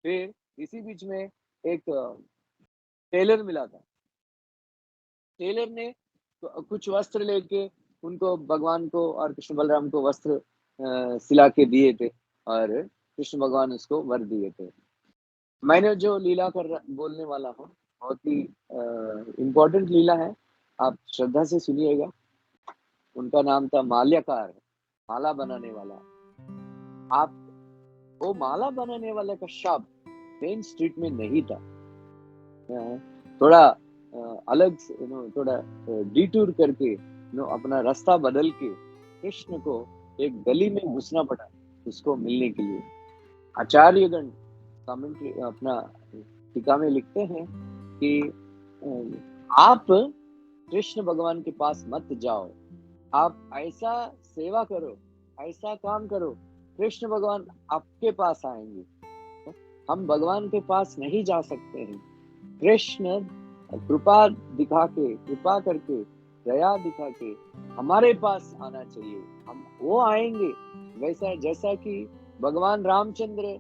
फिर इसी बीच में एक टेलर मिला था। टेलर ने कुछ वस्त्र लेके उनको भगवान को और कृष्ण बलराम को वस्त्र सिला के दिए थे और कृष्ण भगवान उसको वर दिए थे। मैंने जो लीला बोलने वाला हूँ, बहुत ही इम्पोर्टेंट लीला है। आप श्रद्धा से सुनिएगा। उनका नाम था माल्यकार, माला बनाने वाला। आप वो माला बनाने वाले का शॉप मेन स्ट्रीट में नहीं था। थोड़ा अलग से थोड़ा डिटूर करके अपना रास्ता बदल के कृष्ण को एक गली में घुसना पड़ा उसको मिलने के लिए। आचार्यगण कमेंट्री अपना टीका में लिखते हैं कि आप कृष्ण भगवान के पास मत जाओ, आप ऐसा सेवा करो, ऐसा काम करो, कृष्ण भगवान आपके पास आएंगे। हम भगवान के पास नहीं जा सकते हैं। कृष्ण कृपा दिखा के, कृपा करके, दया दिखा के हमारे पास आना चाहिए, हम वो आएंगे। वैसा जैसा कि भगवान रामचंद्र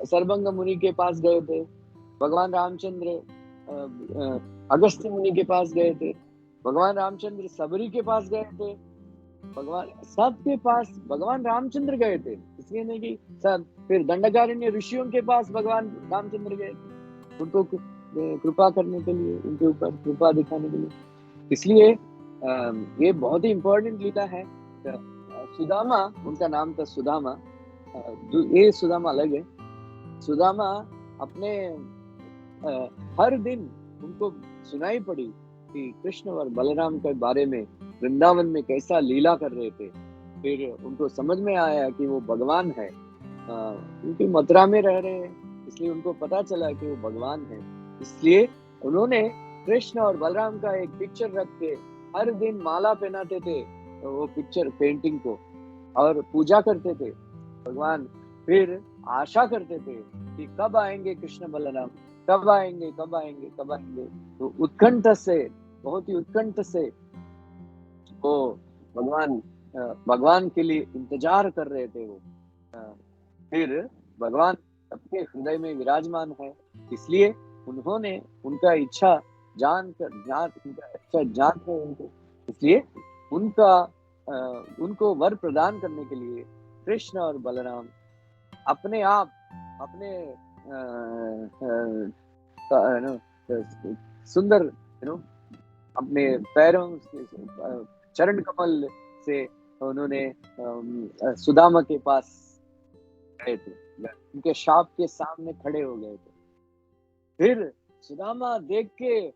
सर्वंग मुनि के पास गए थे, भगवान रामचंद्र अगस्त्य मुनि के पास गए थे, भगवान रामचंद्र सबरी के पास गए थे, भगवान सबके पास भगवान रामचंद्र गए थे। इसलिए नहीं कि सब फिर दंडकारण्य ऋषियों के पास भगवान रामचंद्र गए थे उनको कृपा करने के लिए, उनके ऊपर कृपा दिखाने के लिए। इसलिए ये बहुत ही इम्पोर्टेंट लीला है। सुदामा, उनका नाम था सुदामा। ये सुदामा अलग है। सुदामा अपने हर दिन उनको सुनाई पड़ी कि कृष्ण और बलराम के बारे में वृंदावन में कैसा लीला कर रहे थे। फिर उनको समझ में आया कि वो भगवान है। उनकी मथुरा में रह रहे हैं, इसलिए उनको पता चला कि वो भगवान है। इसलिए उन्होंने कृष्ण और बलराम का एक पिक्चर रख के हर दिन माला पहनाते थे वो पिक्चर पेंटिंग को, और पूजा करते थे भगवान। फिर आशा करते थे कि कब आएंगे कृष्ण बलराम, कब आएंगे, कब आएंगे, कब आएंगे। तो उत्कंठ से, बहुत ही उत्कंठ से वो भगवान भगवान के लिए इंतजार कर रहे थे वो। फिर भगवान सबके हृदय में विराजमान है, इसलिए उन्होंने उनका इच्छा उनका इच्छा जान कर उनको, इसलिए उनका उनको वर प्रदान करने के लिए कृष्ण और बलराम अपने आप अपने सुंदर अपने पैरों से, चरण कमल से उन्होंने सुदामा के पास गए थे, उनके शाप के सामने खड़े हो गए थे। फिर सुदामा देख के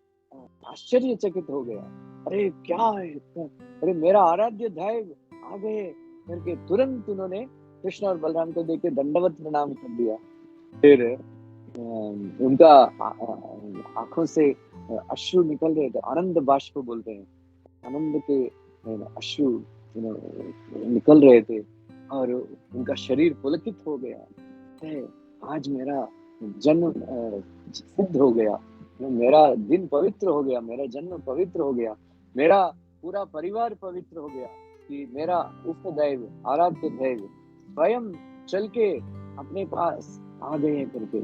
आश्चर्यचकित हो गया, अरे क्या है इतना, अरे मेरा आराध्य दैव आ गए करके तुरंत उन्होंने कृष्ण और बलराम को देख के दंडवत प्रणाम कर दिया। फिर उनका आंखों से अश्रु निकल रहे थे, आनंद बाष्प बोलते हैं, आनंद के अश्रु निकल रहे थे और उनका शरीर पुलकित हो गया। आज मेरा जन्म सिद्ध हो गया, मेरा दिन पवित्र हो गया, मेरा जन्म पवित्र हो गया, मेरा पूरा परिवार पवित्र हो गया कि मेरा इष्ट दैव, आराध्य दैव स्वयं चल के अपने पास आ गए हैं करके।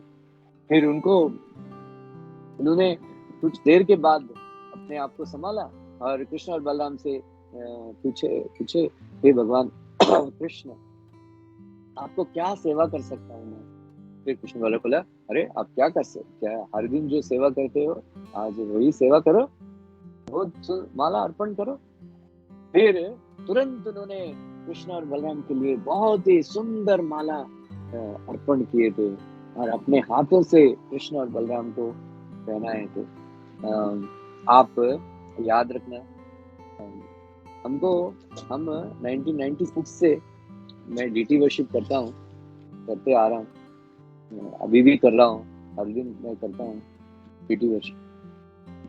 फिर उन्होंने कुछ देर के बाद अपने आप को संभाला और कृष्ण और बलराम से पूछे हे भगवान कृष्ण, आपको क्या सेवा कर सकता हूँ मैं? फिर कृष्ण बोला, अरे आप क्या कर सकते, क्या हर दिन जो सेवा करते हो आज वही सेवा करो, वो माला अर्पण करो। फिर तुरंत उन्होंने कृष्ण और बलराम के लिए बहुत ही सुंदर माला अर्पण किए थे और अपने हाथों से कृष्ण और बलराम को पहनाए थे। आप याद रखना, हम 1996 से मैं डीटी वर्शिप करता हूँ, करते आ रहा हूँ, अभी भी कर रहा हूँ, हर दिन मैं करता हूँ डीटी वर्शिप।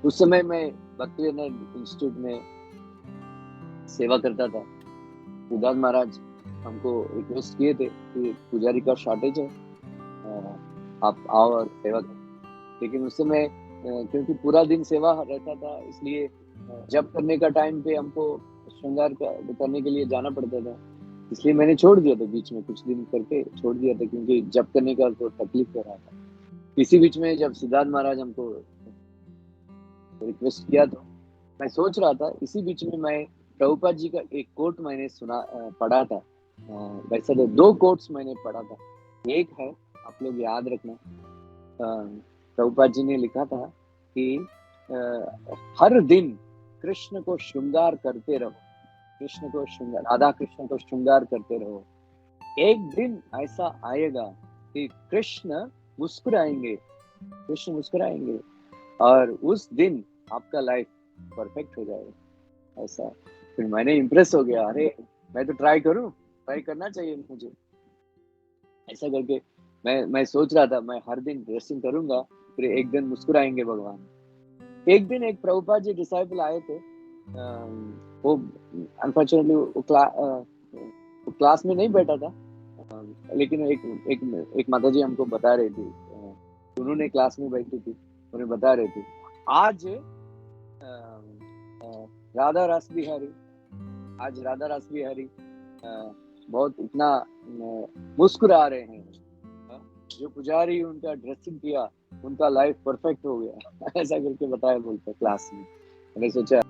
उस समय मैं भक्तिवेदांत इंस्टीट्यूट में सेवा करता था। सिद्धार्थ महाराज हमको रिक्वेस्ट किए थे कि पुजारी का शॉर्टेज है, आप आओ और सेवा करो। लेकिन उस समय क्योंकि पूरा दिन सेवा रहता था, इसलिए जब करने का टाइम पे हमको श्रृंगार करने के लिए जाना पड़ता था। इसलिए मैंने छोड़ दिया था बीच में, कुछ दिन करके छोड़ दिया था, क्योंकि जप करने का तो तकलीफ हो रहा था। इसी बीच में जब सिद्धार्थ महाराज हमको रिक्वेस्ट किया, तो मैं सोच रहा था, इसी बीच में मैं प्रभुपाद जी का एक कोट मैंने पढ़ा था। वैसे तो 2 कोट्स मैंने पढ़ा था। एक है, आप लोग याद रखना, प्रभुपाद जी ने लिखा था कि हर दिन कृष्ण को श्रृंगार करते रहो, कृष्ण को श्रृंगार, राधा कृष्ण को श्रृंगार करते रहो। एक दिन ऐसा आएगा कि कृष्ण मुस्कुराएंगे, कृष्ण मुस्कुराएंगे, और उस दिन आपका लाइफ परफेक्ट हो जाएगा। ऐसा फिर मैंने इम्प्रेस हो गया, अरे मैं तो ट्राई करना चाहिए मुझे। ऐसा करके मैं सोच रहा था, मैं हर दिन ड्रेसिंग करूंगा, फिर एक दिन मुस्कुराएंगे भगवान। एक दिन एक प्रभुपाद जी डिसाइपल आए थे, वो अनफॉर्चुनेटली वो क्लास में नहीं बैठा था, लेकिन एक माता जी हमको बता रही थी, उन्होंने क्लास में बैठी थी, उन्हें बता रही थी, आज राधा रास बिहारी, आज राधा रास बिहारी बहुत इतना मुस्कुरा रहे हैं, जो पुजारी उनका ड्रेसिंग किया, उनका लाइफ परफेक्ट हो गया। ऐसा करके बताया, बोलते क्लास में। मैंने सोचा